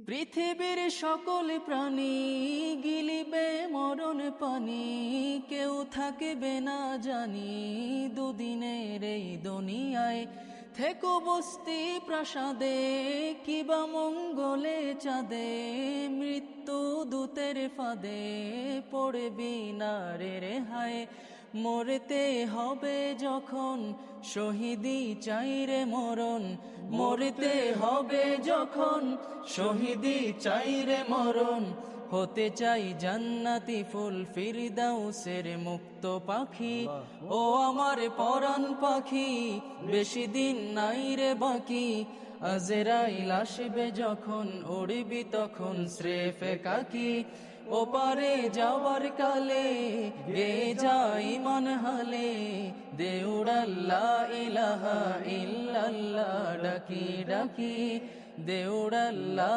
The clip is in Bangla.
পৃথিবীর সকল প্রাণী গিলিবে মরণ পানি, কেউ থাকবে না জানি দুদিনের এই দুনিয়ায়। থেকো বস্তি প্রাসাদে কিবা মঙ্গলে চাঁদে, মৃত্যু দূতের ফাঁদে পড়বি না রে রেহাই। মরতে হবে যখন শহীদি চাই রে মরণ, মরতে হবে যখন শহীদি চাই রে মরণ। হতে চাই জান্নাতি ফুল ফিরদাউসের মুক্ত পাখি, ও আমার পরাণ পাখি বেশি দিন নাই রে বাকি। আজরাইল আসবে যখন উড়বি তখন স্রেফ একাকী, ওপারে যাওয়ার কালে গে যাই মন হালে, দেউড়াল্লা ইলাহা ইল্লাল্লাহ ডাকি ডাকি, দেউড়াল্লা।